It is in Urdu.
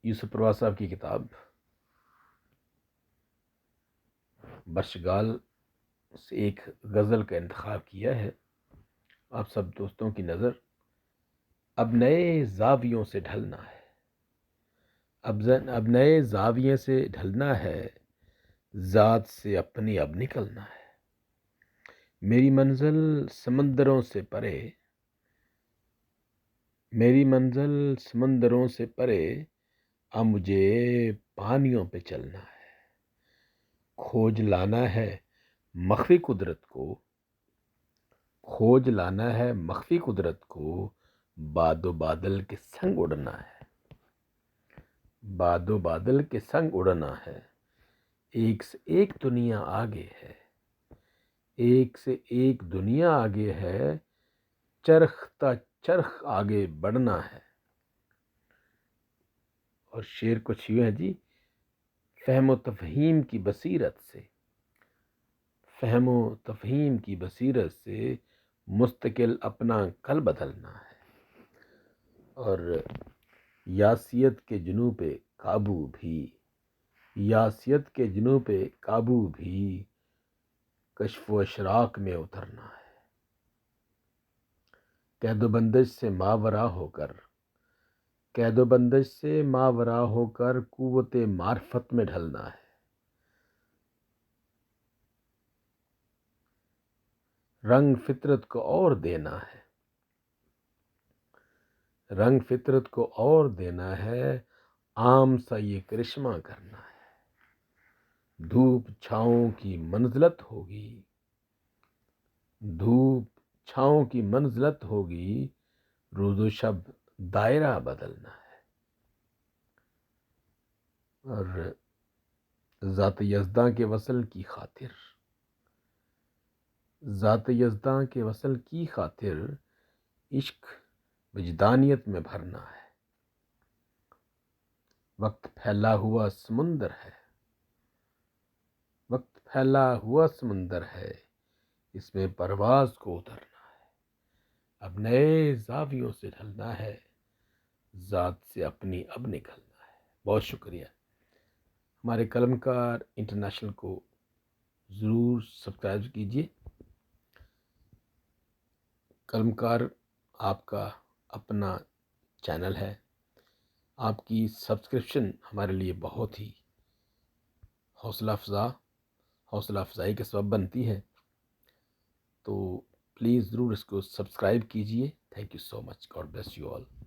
یوسف پرواز صاحب کی کتاب برشگال سے ایک غزل کا انتخاب کیا ہے آپ سب دوستوں کی نظر۔ اب نئے زاویوں سے ڈھلنا ہے، اب نئے زاویے سے ڈھلنا ہے، ذات سے اپنی اب نکلنا ہے۔ میری منزل سمندروں سے پرے، میری منزل سمندروں سے پرے، اب مجھے پانیوں پہ چلنا ہے۔ کھوج لانا ہے مخفی قدرت کو، کھوج لانا ہے مخفی قدرت کو، باد و بادل کے سنگ اڑنا ہے، باد و بادل کے سنگ اڑنا ہے۔ ایک سے ایک دنیا آگے ہے، ایک سے ایک دنیا آگے ہے، چرخ تا چرخ آگے بڑھنا ہے۔ اور شعر کچھ یوں ہے جی، فہم و تفہیم کی بصیرت سے، فہم و تفہیم کی بصیرت سے مستقل اپنا کل بدلنا ہے۔ اور یاسیت کے جنوں پہ قابو بھی، یاسیت کے جنوں پہ قابو بھی، کشف و اشراق میں اترنا ہے۔ قید و بندش سے ماورا ہو کر، قید و بندش سے ماورا ہو کر قوت معرفت میں ڈھلنا ہے۔ رنگ فطرت کو اور دینا ہے، رنگ فطرت کو اور دینا ہے، عام سا یہ کرشمہ کرنا ہے۔ دھوپ چھاؤں کی منزلت ہوگی، دھوپ چھاؤں کی منزلت ہوگی، روز و شب دائرہ بدلنا ہے۔ اور ذات یزداں کے وصل کی خاطر، ذات یزداں کے وصل کی خاطر، عشق وجدانیت میں بھرنا ہے۔ وقت پھیلا ہوا سمندر ہے، وقت پھیلا ہوا سمندر ہے، اس میں پرواز کو اترنا ہے۔ اب نئے زاویوں سے ڈھلنا ہے، ذات سے اپنی اب نکلنا ہے۔ بہت شکریہ۔ ہمارے قلم کار انٹرنیشنل کو ضرور سبسکرائب کیجیے۔ قلم کار آپ کا اپنا چینل ہے، آپ کی سبسکرپشن ہمارے لیے بہت ہی حوصلہ افزائی کا سبب بنتی ہے، تو پلیز ضرور اس کو سبسکرائب کیجیے۔ Thank you so much, God bless you all.